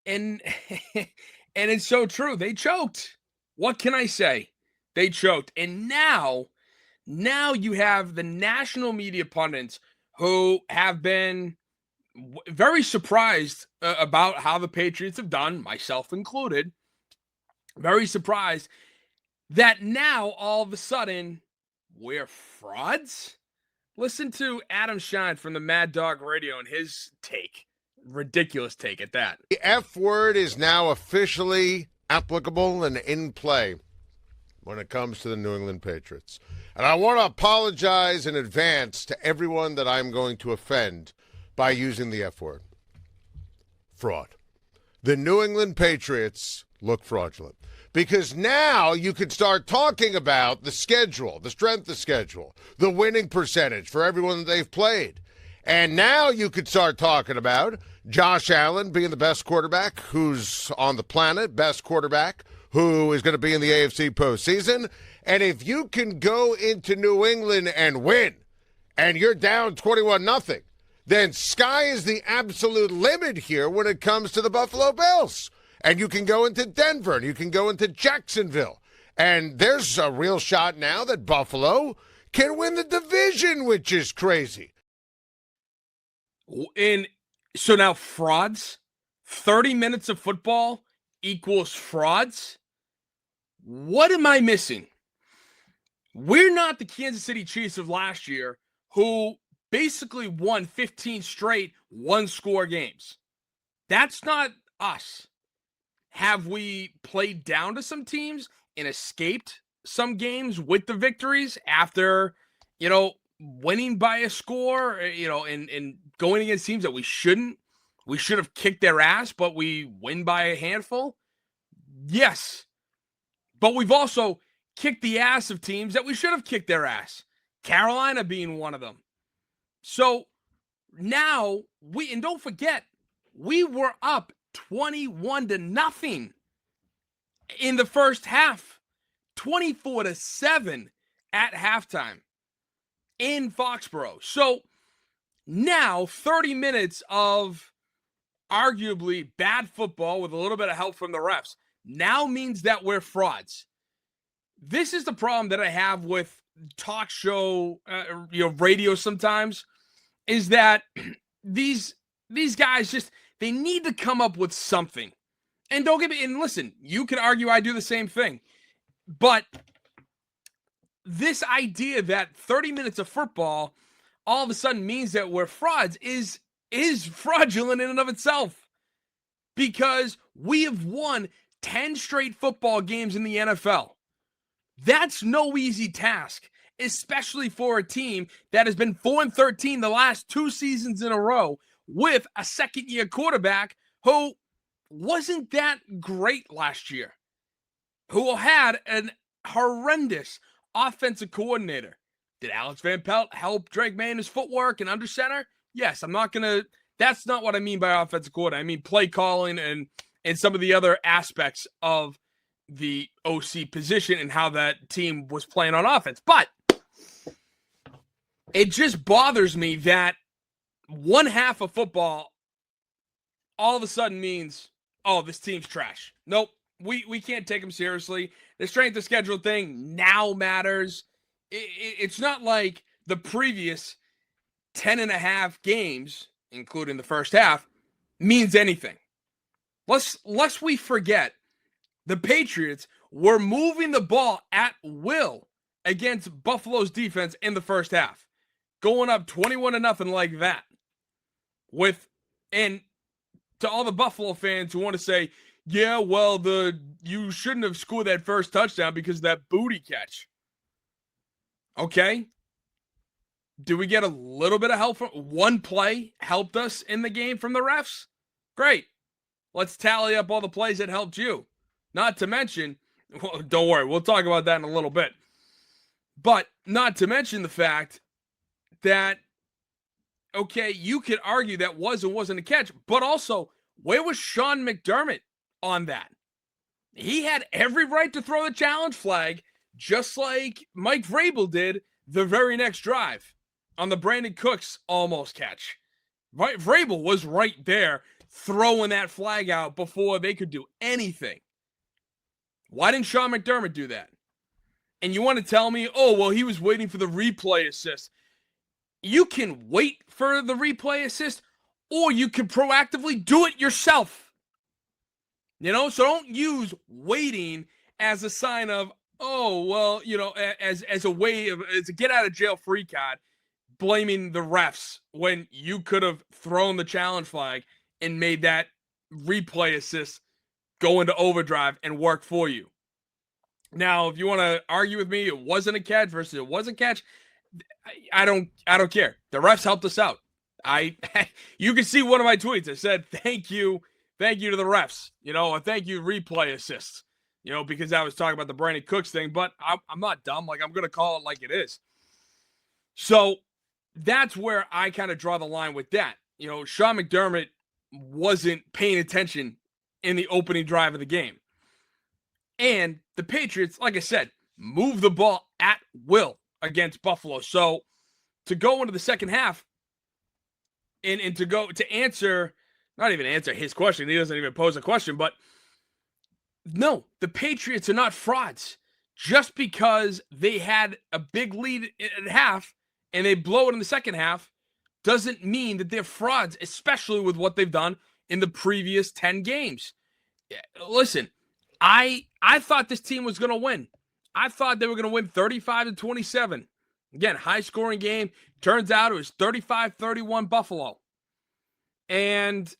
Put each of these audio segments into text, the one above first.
And and it's so true. They choked. What can I say? They choked. And now you have the national media pundits who have been very surprised about how the Patriots have done, myself included. Very surprised that now all of a sudden we're frauds. Listen to Adam Schein from the Mad Dog Radio and his take. Ridiculous take at that. The F word is now officially applicable and in play when it comes to the New England Patriots. And I want to apologize in advance to everyone that I'm going to offend by using the F word. Fraud. The New England Patriots look fraudulent. Because now you could start talking about the schedule, the strength of schedule, the winning percentage for everyone that they've played. And now you could start talking about Josh Allen being the best quarterback who's on the planet, best quarterback who is going to be in the AFC postseason. And if you can go into New England and win, and you're down 21-0, then sky is the absolute limit here when it comes to the Buffalo Bills. And you can go into Denver, and you can go into Jacksonville. And there's a real shot now that Buffalo can win the division, which is crazy. And so now frauds, 30 minutes of football equals frauds. What am I missing? We're not the Kansas City Chiefs of last year who basically won 15 straight one-score games. That's not us. Have we played down to some teams and escaped some games with the victories after, winning by a score, and going against teams that we shouldn't? We should have kicked their ass, but we win by a handful? Yes. But we've also kicked the ass of teams that we should have kicked their ass. Carolina being one of them. So now and don't forget, we were up 21-0 in the first half, 24-7 at halftime in Foxborough. So now 30 minutes of arguably bad football with a little bit of help from the refs now means that we're frauds. This is the problem that I have with talk show, radio sometimes, is that these guys just, they need to come up with something. And don't get me, and listen, you can argue I do the same thing. But this idea that 30 minutes of football all of a sudden means that we're frauds is fraudulent in and of itself. Because we have won 10 straight football games in the NFL. That's no easy task, especially for a team that has been 4-13 the last 2 seasons in a row with a second-year quarterback who wasn't that great last year, who had an horrendous offensive coordinator. Did Alex Van Pelt help Drake May in his footwork and under center? Yes, that's not what I mean by offensive coordinator. I mean play calling and some of the other aspects of the OC position and how that team was playing on offense. But it just bothers me that one half of football all of a sudden means, oh, this team's trash. Nope, we can't take them seriously. The strength of schedule thing now matters. It's not like the previous 10.5 games, including the first half, means anything. Lest we forget, the Patriots were moving the ball at will against Buffalo's defense in the first half, going up 21-0 like that. And to all the Buffalo fans who want to say, yeah, well, you shouldn't have scored that first touchdown because of that booty catch. Okay. Do we get a little bit of help from one play helped us in the game from the refs? Great. Let's tally up all the plays that helped you. Not to mention, well, don't worry, we'll talk about that in a little bit. But not to mention the fact that, okay, you could argue that was or wasn't a catch, but also, where was Sean McDermott on that? He had every right to throw the challenge flag, just like Mike Vrabel did the very next drive on the Brandon Cooks almost catch. Right, Vrabel was right there throwing that flag out before they could do anything. Why didn't Sean McDermott do that? And you want to tell me, oh, well, he was waiting for the replay assist. You can wait for the replay assist, or you can proactively do it yourself. So don't use waiting as a sign of, oh, well, as a way of, as a get out of jail free card, blaming the refs when you could have thrown the challenge flag and made that replay assist go into overdrive and work for you. Now, if you want to argue with me, it wasn't a catch versus it was a catch, I don't care. The refs helped us out. You can see one of my tweets. I said, thank you to the refs. A thank you replay assists. Because I was talking about the Brandon Cooks thing, but I'm not dumb. Like, I'm going to call it like it is. So that's where I kind of draw the line with that. Sean McDermott wasn't paying attention in the opening drive of the game. And the Patriots, like I said, moved the ball at will against Buffalo. So to go into the second half and to answer, not even answer his question, he doesn't even pose a question, but no, the Patriots are not frauds. Just because they had a big lead at half and they blow it in the second half doesn't mean that they're frauds, especially with what they've done in the previous 10 games. Listen, I thought this team was going to win. I thought they were going to win 35-27. Again, high-scoring game. Turns out it was 35-31 Buffalo. And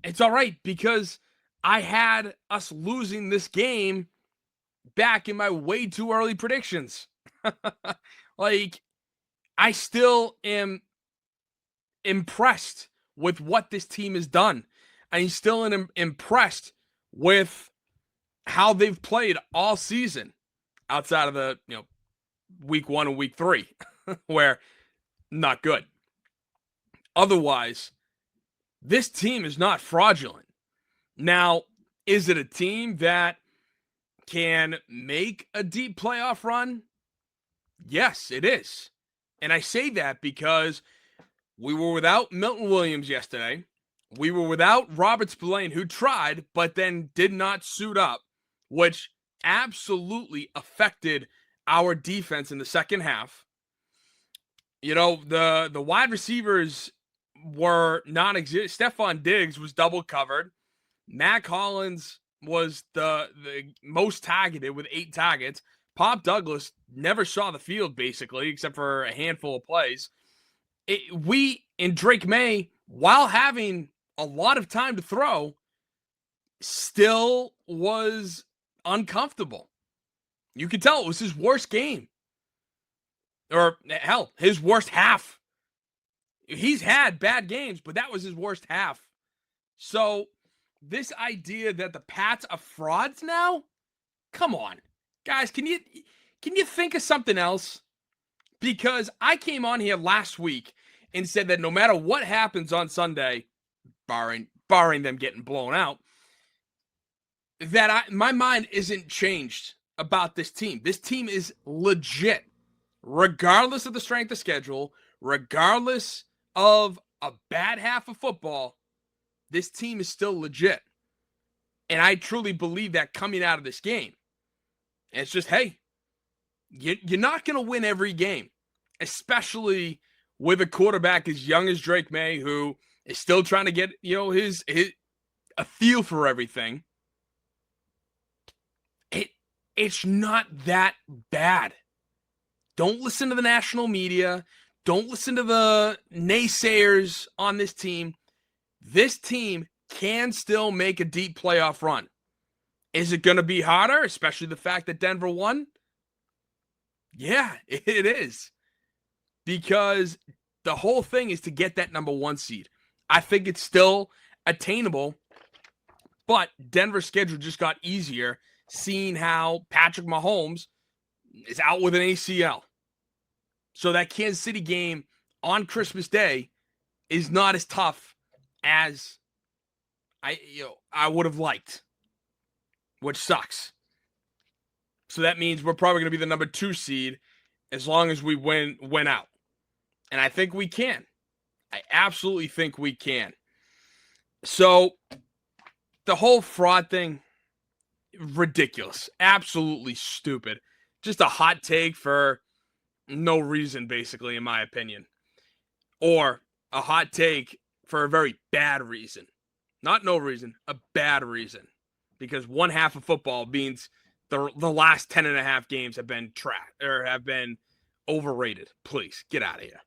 it's all right because I had us losing this game back in my way too early predictions. Like, I still am impressed with what this team has done. I'm still impressed with how they've played all season outside of the, week 1 and week 3, where not good. Otherwise, this team is not fraudulent. Now, is it a team that can make a deep playoff run? Yes, it is. And I say that because we were without Milton Williams yesterday. We were without Robert Spillane, who tried, but then did not suit up, which absolutely affected our defense in the second half. The wide receivers were non-existent. Stephon Diggs was double covered. Mac Hollins was the most targeted with 8 targets. Pop Douglas never saw the field, basically, except for a handful of plays. We and Drake May, while having a lot of time to throw, still was uncomfortable. You could tell it was his worst game. Or, hell, his worst half. He's had bad games, but that was his worst half. So, this idea that the Pats are frauds now? Come on. Guys, can you think of something else? Because I came on here last week and said that no matter what happens on Sunday, barring them getting blown out, that my mind isn't changed about this team. This team is legit, regardless of the strength of schedule, regardless of a bad half of football. This team is still legit, and I truly believe that coming out of this game. And it's just, hey, you're not going to win every game, especially with a quarterback as young as Drake May, who is still trying to get, his a feel for everything. It's not that bad. Don't listen to the national media. Don't listen to the naysayers on this team. This team can still make a deep playoff run. Is it going to be harder, especially the fact that Denver won? Yeah, it is. Because the whole thing is to get that number 1 seed. I think it's still attainable, but Denver's schedule just got easier, seeing how Patrick Mahomes is out with an ACL. So that Kansas City game on Christmas Day is not as tough as I would have liked, which sucks. So that means we're probably going to be the number 2 seed as long as we win out. And I think we can. I absolutely think we can. So the whole fraud thing, ridiculous. Absolutely stupid. Just a hot take for no reason, basically, in my opinion. Or a hot take for a very bad reason. Not no reason, a bad reason. Because one half of football means the last 10 and a half games have been tracked or have been overrated. Please get out of here.